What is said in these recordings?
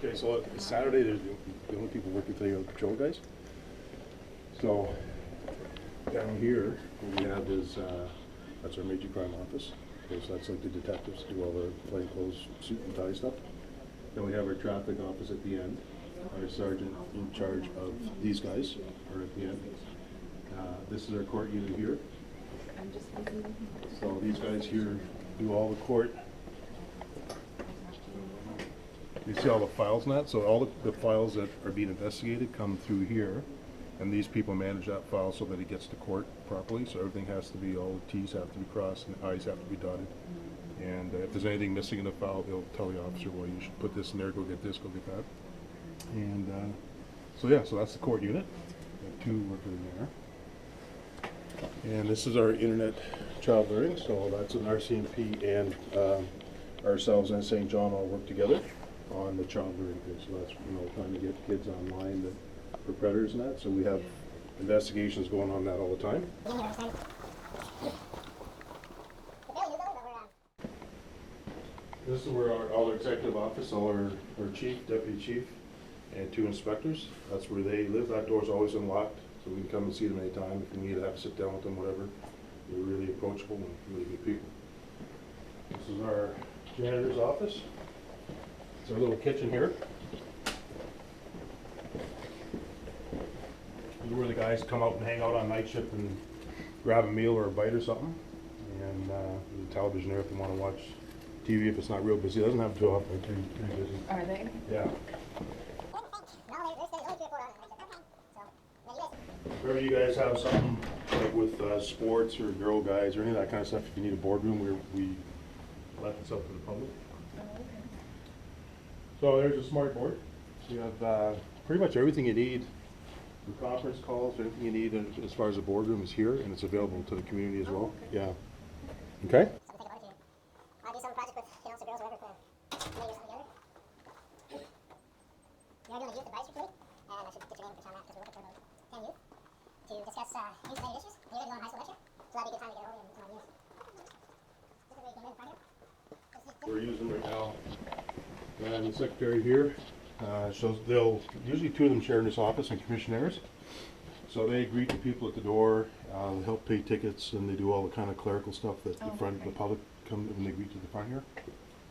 Okay, so Saturday, there's the only people working today are the patrol guys. So down here, what we have is, that's our major crime office. Okay, so that's like the detectives do all the plainclothes, suit and tie stuff. Then we have our traffic office at the end. Our sergeant in charge of these guys are at the end. This is our court unit here. So these guys here do all the court. You see all the files and that? So all the files that are being investigated come through here, and these people manage that file so that it gets to court properly. So everything has to be, all the T's have to be crossed and the I's have to be dotted. And if there's anything missing in the file, they'll tell the officer, well, you should put this in there, go get this, go get that. And so yeah, so that's the court unit. We have two working there. And this is our internet child learning. So that's an RCMP and ourselves and St. John all work together on the child learning thing. So that's, trying to get kids online that for predators and that. So we have investigations going on that all the time. This is where all our executive office, all our chief, deputy chief, and two inspectors. That's where they live. That door's always unlocked, so we can come and see them anytime. If we need to have to sit down with them, whatever. They're really approachable and really good people. This is our janitor's office. It's our little kitchen here. This is where the guys come out and hang out on night shift and grab a meal or a bite or something. And there's a television there if they want to watch TV if it's not real busy. It doesn't have to go off, they're pretty busy. Are they? Yeah. Wherever you guys have something like with sports or girl guides or any of that kind of stuff, if you need a boardroom, we let this up to the public. Oh, okay. So there's a smart board. So you have pretty much everything you need for conference calls, everything you need as far as the boardroom is here, and it's available to the community as well. Okay. Yeah. Okay? Do some project with, some girls or whatever for maybe or something together. You're doing a youth advisory committee, and I should get your name for that because we're looking for about 10 youth to discuss youth-related issues. You're going to go on high school next year, so that'd be a good time to get over and come on youth. This is where you came in front here. We're using right now, and the secretary here shows they'll usually two of them share in this office and commissionaires. So they greet the people at the door, help pay tickets, and they do all the kind of clerical stuff that the public come when they greet to the front here.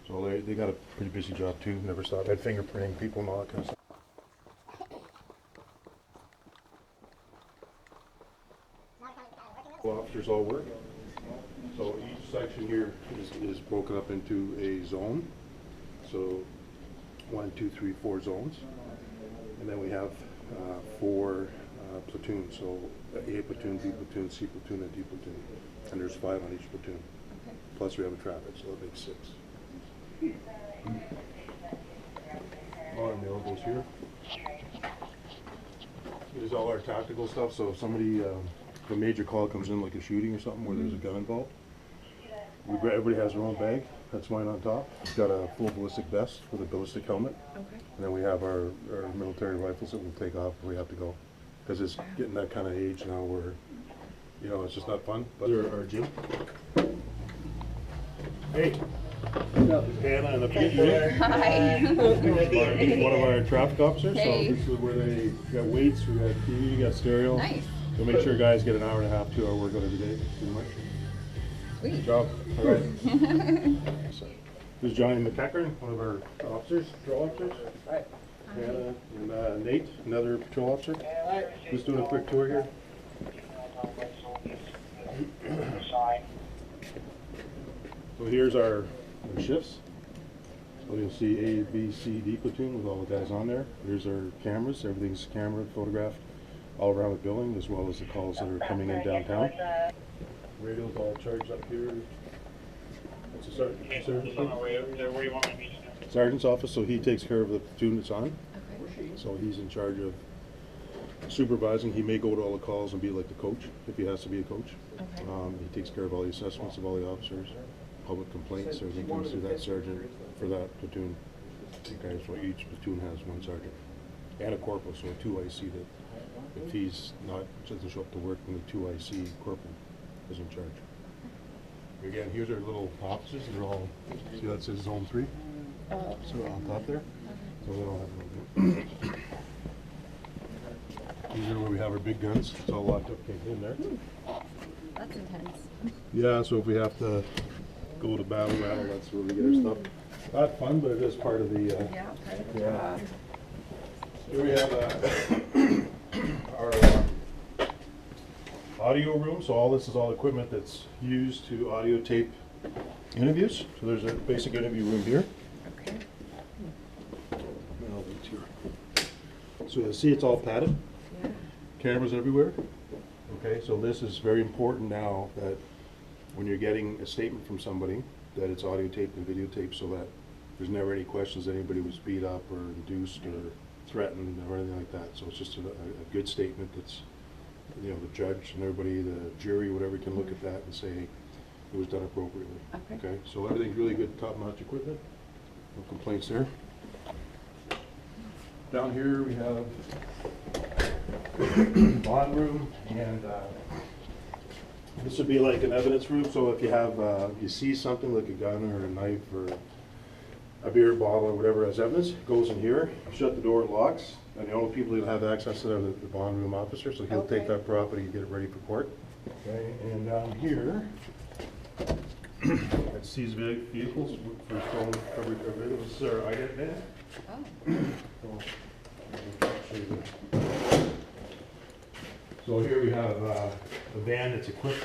So they got a pretty busy job too. Never stopped. Had fingerprinting people and all that kind of stuff. Officers all work. So each section here is broken up into a zone. So 1, 2, 3, 4 zones, and then we have 4 platoons. So A platoon, B platoon, C platoon, and D platoon, and there's 5 on each platoon. Okay. Plus we have a traffic, so that makes 6. Our mail goes here. Here's all our tactical stuff. So if somebody, if a major call comes in, like a shooting or something where there's a gun involved, everybody has their own bag. That's mine on top. It's got a full ballistic vest with a ballistic helmet. Okay. And then we have our military rifles that we'll take off if we have to go. Because it's getting that kind of age now where, it's just not fun. But our gym. Hey. Hannah and the PTA. Hi. One of our traffic officers. Hey. So this is where they got weights, we got TV, we got stereo. Nice. So make sure guys get an hour and a half, 2 hour workout every day, pretty much. Sweet. Good job. All right. So, this is Johnny McEachern, one of our officers, patrol officers. Hi. Hannah and Nate, another patrol officer. Hi. Just doing a quick tour here. So here's our shifts. So you'll see A, B, C, D platoon with all the guys on there. Here's our cameras. Everything's camera photographed all around the building, as well as the calls that are coming in downtown. Radio's all charged up here. That's a sergeant's office, so he takes care of the platoon that's on. Okay. So he's in charge of supervising. He may go to all the calls and be like the coach, if he has to be a coach. Okay. He takes care of all the assessments of all the officers, public complaints, everything comes through that sergeant for that platoon. Okay, so each platoon has 1 sergeant and a corporal, so a 2 IC that if he's not, doesn't show up to work, then the 2 IC corporal is in charge. Again, here's our little offices. They're all, see that says zone 3? Oh. So on top there. So we don't have no. These are where we have our big guns. It's all locked up in there. That's intense. Yeah, so if we have to go to battle, that's where we get our stuff. Not fun, but it is part of the. Yeah, part of the job. Here we have our audio room. So all this is all equipment that's used to audio tape interviews. So there's a basic interview room here. Okay. So you'll see it's all padded. Yeah. Cameras everywhere. Okay, so this is very important now that when you're getting a statement from somebody, that it's audio taped and videotaped so that there's never any questions that anybody was beat up or induced or threatened or anything like that. So it's just a good statement that's, you know, the judge and everybody, the jury, whatever, can look at that and say it was done appropriately. Okay. So everything's really good, top-notch equipment. No complaints there. Down here we have bond room, and this would be like an evidence room. So if you have, you see something like a gun or a knife or a beer bottle or whatever as evidence, it goes in here, shut the door, it locks, and the only people that have access to that are the bond room officer. So he'll take that property and get it ready for court. Okay, and down here, it sees vehicles for stolen recovery. This is our IDET van. Oh. So here we have a van that's equipped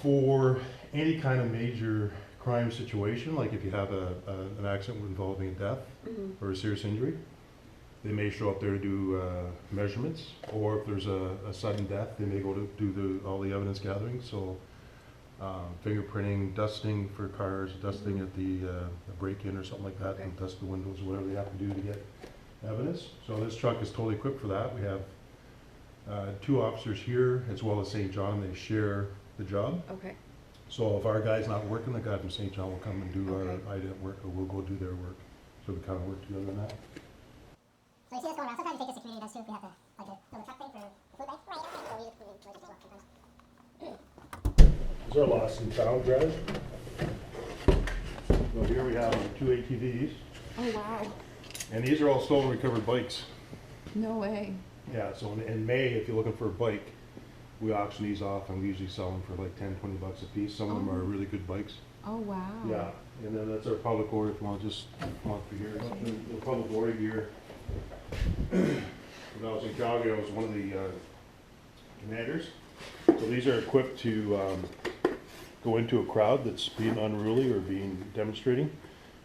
for any kind of major crime situation, like if you have an accident involving a death or a serious injury. They may show up there to do measurements, or if there's a sudden death, they may go to do all the evidence gathering. So fingerprinting, dusting for cars, dusting at the break-in or something like that, and dust the windows, whatever they have to do to get evidence. So this truck is totally equipped for that. We have 2 officers here as well as St. John. They share the job. Okay. So if our guy's not working, the guy from St. John will come and do our IDET work, or we'll go do their work. So we kind of work together on that. So you see this going around. Sometimes you take this to community events too if we have to, like, build a truck thing for the food bank. Right, okay. So we use it as well sometimes. Is there a lost and found garage? So here we have 2 ATVs. Oh, wow. And these are all stolen recovered bikes. No way. Yeah, so in May, if you're looking for a bike, we auction these off, and we usually sell them for like 10, 20 bucks a piece. Some of them are really good bikes. Oh, wow. Yeah, and then that's our public order if you want to just come up for here. The public order gear. When I was in Calgary, I was one of the commanders. So these are equipped to go into a crowd that's being unruly or being demonstrating.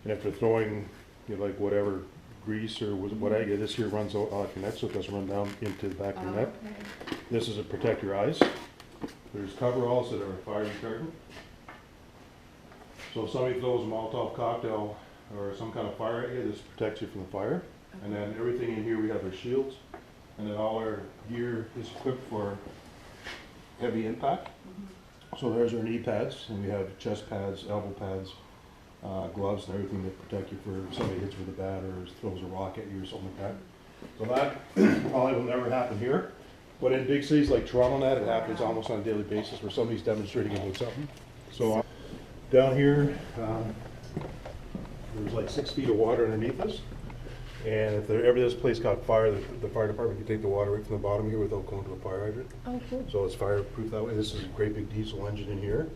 And if they're throwing, you know, like whatever grease or whatever, this here runs out off your neck, so it doesn't run down into the back of your neck. Okay. This is to protect your eyes. There's coveralls that are fire retardant. So if somebody throws a Molotov cocktail or some kind of fire at you, this protects you from the fire. Okay. And then everything in here, we have our shields, and then all our gear is equipped for heavy impact. So there's our knee pads, and we have chest pads, elbow pads, gloves, and everything that protect you for if somebody hits with a bat or throws a rock at you or something like that. So that probably will never happen here. But in big cities like Toronto and that, it happens almost on a daily basis where somebody's demonstrating about something. So down here, there's like 6 feet of water underneath us. And if ever this place caught fire, the fire department can take the water right from the bottom here without going to a fire hydrant. Oh, cool. So it's fireproof that way. This is a great big diesel engine in here.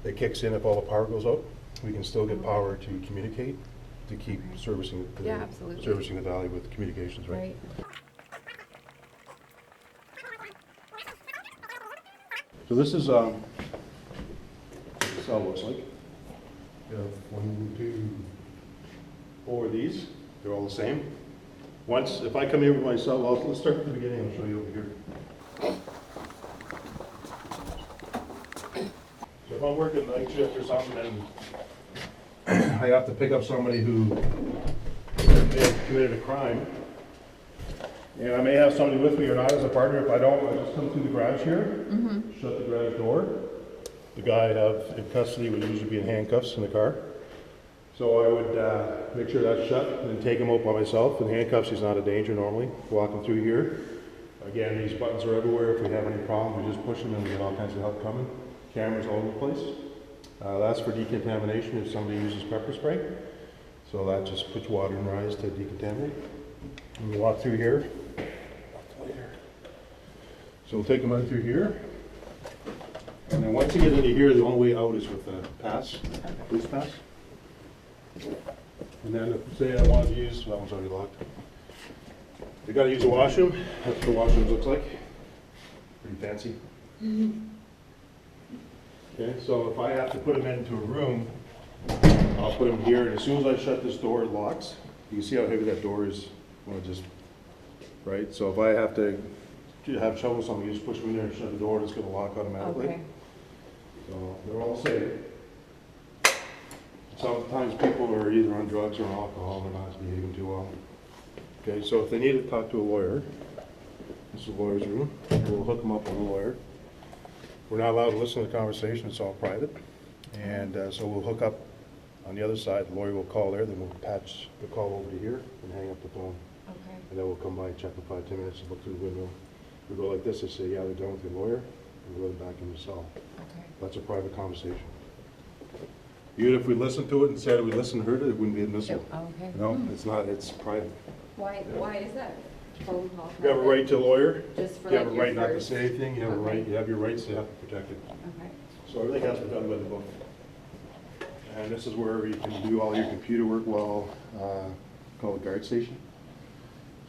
It kicks in if all the power goes out. We can still get power to communicate, to keep servicing the valley with communications, right? So this is what the cell looks like. We have 1, 2, 4 of these. They're all the same. Once, if I come here with my cell, let's start at the beginning. I'll show you over here. So if I'm working night shift or something, and I have to pick up somebody who may have committed a crime, and I may have somebody with me or not as a partner. If I don't, I just come through the garage here, shut the garage door. The guy I have in custody would usually be in handcuffs in the car. So I would make sure that's shut and then take him out by myself. In handcuffs, he's not a danger normally. Walk him through here. Again, these buttons are everywhere. If we have any problems, we just push them and we get all kinds of help coming. Cameras all over the place. That's for decontamination if somebody uses pepper spray. So that just puts water in your eyes to decontaminate. And you walk through here. So we'll take them out through here. And then once you get into here, the only way out is with a pass, police pass. And then if, say I want to use, that one's already locked. You gotta use a washroom. That's what the washroom looks like. Pretty fancy. Okay, so if I have to put them into a room, I'll put them here, and as soon as I shut this door, it locks. You can see how heavy that door is when it just, right? So if I have to have trouble with something, you just push them in there and shut the door, and it's gonna lock automatically. Okay. So they're all safe. Sometimes people are either on drugs or on alcohol, they're not behaving too well. Okay, so if they need to talk to a lawyer, this is the lawyer's room. We'll hook them up with a lawyer. We're not allowed to listen to the conversation, it's all private. And so we'll hook up on the other side, the lawyer will call there, then we'll patch the call over to here and hang up the phone. Okay. And then we'll come by, check in 5, 10 minutes, and look through the window. We go like this and say, yeah, they're done with your lawyer, and we go back in the cell. Okay. That's a private conversation. Even if we listened to it and said we listened to her, it wouldn't be admissible. Okay. No, it's not, it's private. Why is that? Phone call. You have a right to a lawyer. Just for You have a like your right not to first- say anything, you have a Okay. right, you have your rights, you have to protect it. Okay. So everything has to be done by the book. And this is where you can do all your computer work while, called a guard station.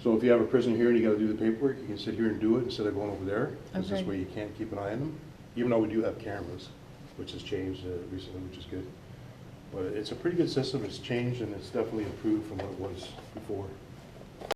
So if you have a prisoner here and you gotta do the paperwork, you can sit here and do it instead of going over there. Because this Okay. way you can't keep an eye on them, even though we do have cameras, which has changed recently, which is good. But it's a pretty good system, it's changed and it's definitely improved from what it was before.